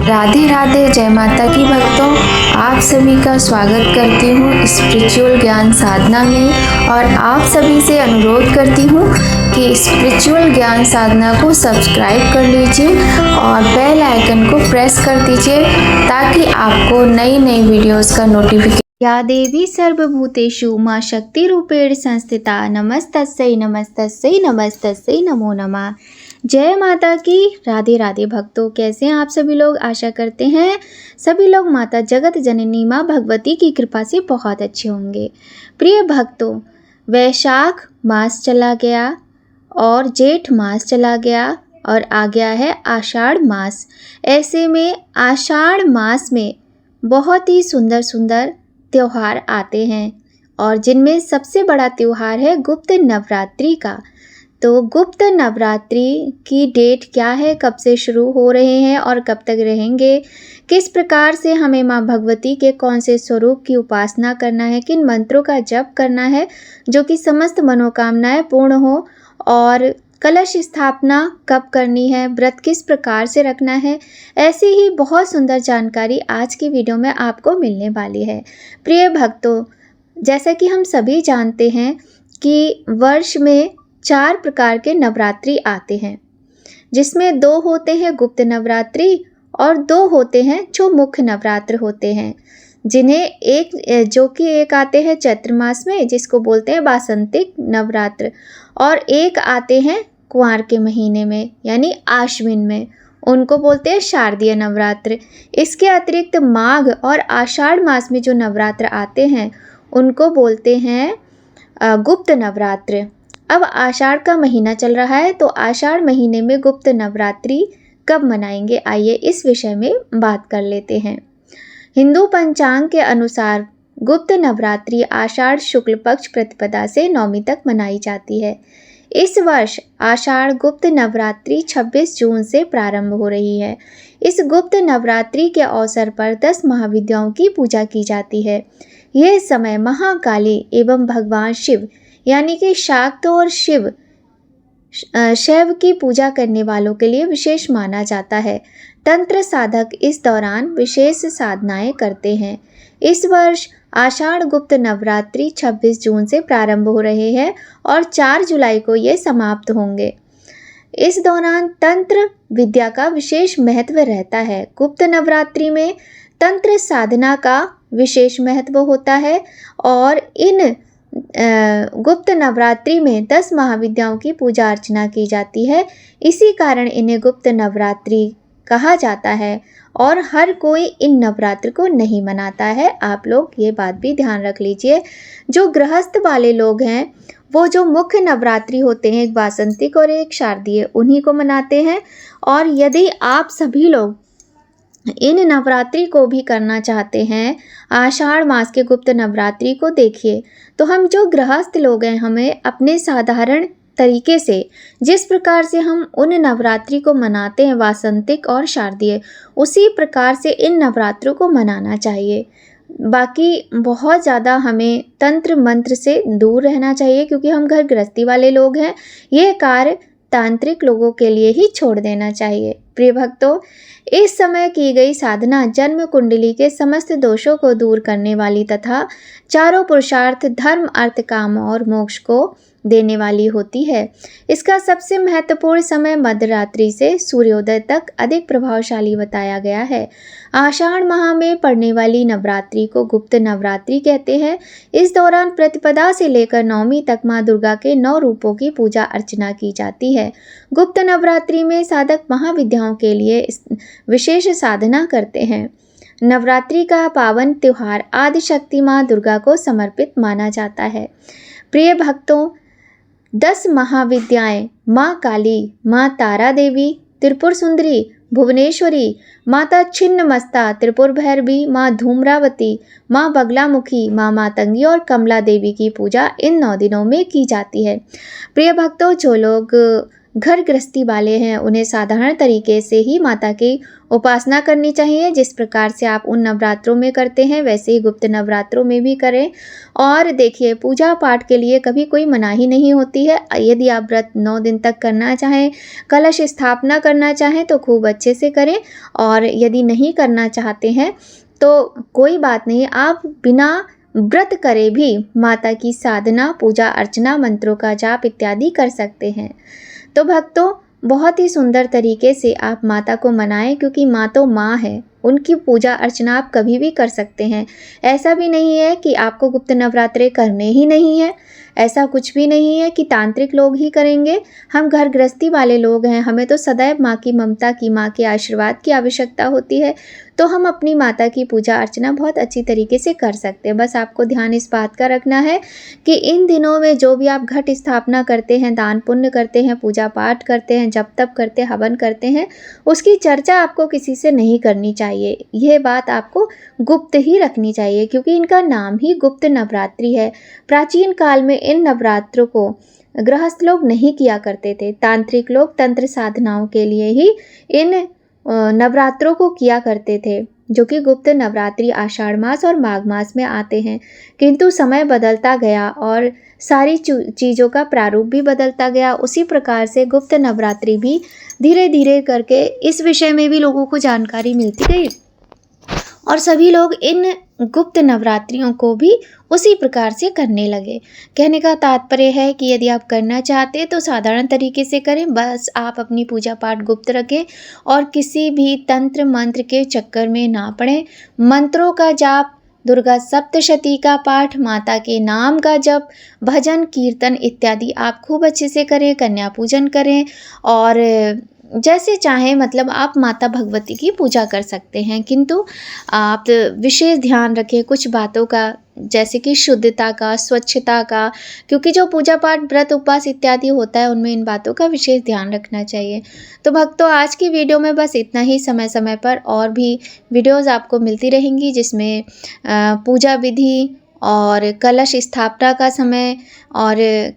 राधे राधे, जय माता की भक्तों। आप सभी का स्वागत करती हूँ स्पिरिचुअल ज्ञान साधना में और आप सभी से अनुरोध करती हूँ कि स्पिरिचुअल ज्ञान साधना को सब्सक्राइब कर लीजिए और बेल आइकन को प्रेस कर दीजिए ताकि आपको नई नई वीडियोस का नोटिफिकेशन। या देवी सर्वभूतेषु मां शक्ति रूपेण संस्थिता नमस्तस्यै नमस्तस्यै नमस्तस्यै नमो नमः। जय माता की। राधे राधे भक्तों, कैसे हैं आप सभी लोग। आशा करते हैं सभी लोग माता जगत जननी मां भगवती की कृपा से बहुत अच्छे होंगे। प्रिय भक्तों, वैशाख मास चला गया और जेठ मास चला गया और आ गया है आषाढ़ मास। ऐसे में आषाढ़ मास में बहुत ही सुंदर सुंदर त्योहार आते हैं और जिनमें सबसे बड़ा त्योहार है गुप्त नवरात्रि का। तो गुप्त नवरात्रि की डेट क्या है, कब से शुरू हो रहे हैं और कब तक रहेंगे, किस प्रकार से हमें माँ भगवती के कौन से स्वरूप की उपासना करना है, किन मंत्रों का जप करना है जो कि समस्त मनोकामनाएं पूर्ण हो, और कलश स्थापना कब करनी है, व्रत किस प्रकार से रखना है, ऐसी ही बहुत सुंदर जानकारी आज की वीडियो में आपको मिलने वाली है। प्रिय भक्तों, जैसा कि हम सभी जानते हैं कि वर्ष में 4 प्रकार के नवरात्रि आते हैं, जिसमें 2 होते हैं गुप्त नवरात्रि और 2 होते हैं जो मुख्य नवरात्र होते हैं, जिन्हें एक आते हैं चैत्र मास में जिसको बोलते हैं वासंतिक नवरात्र, और एक आते हैं कुंवार के महीने में यानी आश्विन में, उनको बोलते हैं शारदीय नवरात्र। इसके अतिरिक्त माघ और आषाढ़ मास में जो नवरात्र आते हैं उनको बोलते हैं गुप्त नवरात्र। अब आषाढ़ का महीना चल रहा है, तो आषाढ़ महीने में गुप्त नवरात्रि कब मनाएंगे, आइए इस विषय में बात कर लेते हैं। हिंदू पंचांग के अनुसार गुप्त नवरात्रि आषाढ़ शुक्ल पक्ष प्रतिपदा से नवमी तक मनाई जाती है। इस वर्ष आषाढ़ गुप्त नवरात्रि 26 जून से प्रारंभ हो रही है। इस गुप्त नवरात्रि के अवसर पर 10 महाविद्याओं की पूजा की जाती है। यह समय महाकाली एवं भगवान शिव यानी कि शाक्त और शैव की पूजा करने वालों के लिए विशेष माना जाता है। तंत्र साधक इस दौरान विशेष साधनाएं करते हैं। इस वर्ष आषाढ़ गुप्त नवरात्रि 26 जून से प्रारंभ हो रहे हैं और 4 जुलाई को ये समाप्त होंगे। इस दौरान तंत्र विद्या का विशेष महत्व रहता है। गुप्त नवरात्रि में तंत्र साधना का विशेष महत्व होता है और इन गुप्त नवरात्रि में 10 महाविद्याओं की पूजा अर्चना की जाती है। इसी कारण इन्हें गुप्त नवरात्रि कहा जाता है और हर कोई इन नवरात्र को नहीं मनाता है। आप लोग ये बात भी ध्यान रख लीजिए। जो गृहस्थ वाले लोग हैं वो जो मुख्य नवरात्रि होते हैं, एक वासंतिक और एक शारदीय, उन्हीं को मनाते हैं। और यदि आप सभी लोग इन नवरात्रि को भी करना चाहते हैं, आषाढ़ मास के गुप्त नवरात्रि को देखिए, तो हम जो गृहस्थ लोग हैं हमें अपने साधारण तरीके से जिस प्रकार से हम उन नवरात्रि को मनाते हैं वासंतिक और शारदीय, उसी प्रकार से इन नवरात्रों को मनाना चाहिए। बाकी बहुत ज़्यादा हमें तंत्र मंत्र से दूर रहना चाहिए क्योंकि हम घर गृहस्थी वाले लोग हैं। ये कार्य तांत्रिक लोगों के लिए ही छोड़ देना चाहिए। प्रिय भक्तों, इस समय की गई साधना जन्म कुंडली के समस्त दोषों को दूर करने वाली तथा चारों पुरुषार्थ धर्म अर्थ काम और मोक्ष को देने वाली होती है। इसका सबसे महत्वपूर्ण समय मध्यरात्रि से सूर्योदय तक अधिक प्रभावशाली बताया गया है। आषाढ़ माह में पड़ने वाली नवरात्रि को गुप्त नवरात्रि कहते हैं। इस दौरान प्रतिपदा से लेकर नवमी तक माँ दुर्गा के 9 रूपों की पूजा अर्चना की जाती है। गुप्त नवरात्रि में साधक महाविद्याओं के लिए विशेष साधना करते हैं। नवरात्रि का पावन त्योहार आदिशक्ति माँ दुर्गा को समर्पित माना जाता है। प्रिय भक्तों, 10 महाविद्याएं माँ काली, माँ तारा देवी, त्रिपुर सुंदरी, भुवनेश्वरी, माता छिन्नमस्ता, त्रिपुर भैरवी, माँ धूम्रावती, माँ बगलामुखी, माँ मातंगी और कमला देवी की पूजा इन 9 दिनों में की जाती है। प्रिय भक्तों, जो लोग घर गृहस्थी वाले हैं उन्हें साधारण तरीके से ही माता की उपासना करनी चाहिए। जिस प्रकार से आप उन नवरात्रों में करते हैं वैसे ही गुप्त नवरात्रों में भी करें। और देखिए, पूजा पाठ के लिए कभी कोई मनाही नहीं होती है। यदि आप व्रत 9 दिन तक करना चाहें, कलश स्थापना करना चाहें तो खूब अच्छे से करें, और यदि नहीं करना चाहते हैं तो कोई बात नहीं, आप बिना व्रत करे भी माता की साधना, पूजा अर्चना, मंत्रों का जाप इत्यादि कर सकते हैं। तो भक्तों, बहुत ही सुंदर तरीके से आप माता को मनाएं, क्योंकि माँ तो माँ है, उनकी पूजा अर्चना आप कभी भी कर सकते हैं। ऐसा भी नहीं है कि आपको गुप्त नवरात्रे करने ही नहीं है, ऐसा कुछ भी नहीं है कि तांत्रिक लोग ही करेंगे। हम घर गृहस्थी वाले लोग हैं, हमें तो सदैव माँ की ममता की, माँ के आशीर्वाद की आवश्यकता होती है, तो हम अपनी माता की पूजा अर्चना बहुत अच्छी तरीके से कर सकते हैं। बस आपको ध्यान इस बात का रखना है कि इन दिनों में जो भी आप घट स्थापना करते हैं, दान पुण्य करते हैं, पूजा पाठ करते हैं, जप तप करते हैं, हवन करते हैं, उसकी चर्चा आपको किसी से नहीं करनी चाहिए। यह बात आपको गुप्त ही रखनी चाहिए, क्योंकि इनका नाम ही गुप्त नवरात्रि है। प्राचीन काल में इन नवरात्रों को गृहस्थ लोग नहीं किया करते थे, तांत्रिक लोग तंत्र साधनाओं के लिए ही इन नवरात्रों को किया करते थे, जो कि गुप्त नवरात्रि आषाढ़ मास और माघ मास में आते हैं। किंतु समय बदलता गया और सारी चीज़ों का प्रारूप भी बदलता गया। उसी प्रकार से गुप्त नवरात्रि भी धीरे धीरे करके इस विषय में भी लोगों को जानकारी मिलती गई, और सभी लोग इन गुप्त नवरात्रियों को भी उसी प्रकार से करने लगे। कहने का तात्पर्य है कि यदि आप करना चाहते हैं तो साधारण तरीके से करें, बस आप अपनी पूजा पाठ गुप्त रखें और किसी भी तंत्र मंत्र के चक्कर में ना पड़ें। मंत्रों का जाप, दुर्गा सप्तशती का पाठ, माता के नाम का जप, भजन कीर्तन इत्यादि आप खूब अच्छे से करें, कन्या पूजन करें, और जैसे चाहें, मतलब आप माता भगवती की पूजा कर सकते हैं। किंतु आप विशेष ध्यान रखें कुछ बातों का, जैसे कि शुद्धता का, स्वच्छता का, क्योंकि जो पूजा पाठ, व्रत, उपवास इत्यादि होता है उनमें इन बातों का विशेष ध्यान रखना चाहिए। तो भक्तों, आज की वीडियो में बस इतना ही। समय समय पर और भी वीडियोस आपको मिलती रहेंगी, जिसमें पूजा विधि और कलश स्थापना का समय और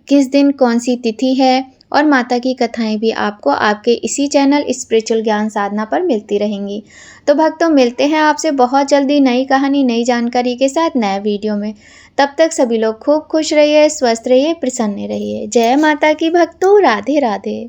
किस दिन कौन सी तिथि है, और माता की कथाएं भी आपको आपके इसी चैनल स्पिरिचुअल ज्ञान साधना पर मिलती रहेंगी। तो भक्तों, मिलते हैं आपसे बहुत जल्दी नई कहानी, नई जानकारी के साथ नए वीडियो में। तब तक सभी लोग खूब खुश रहिए, स्वस्थ रहिए, प्रसन्न रहिए। जय माता की भक्तों, राधे राधे।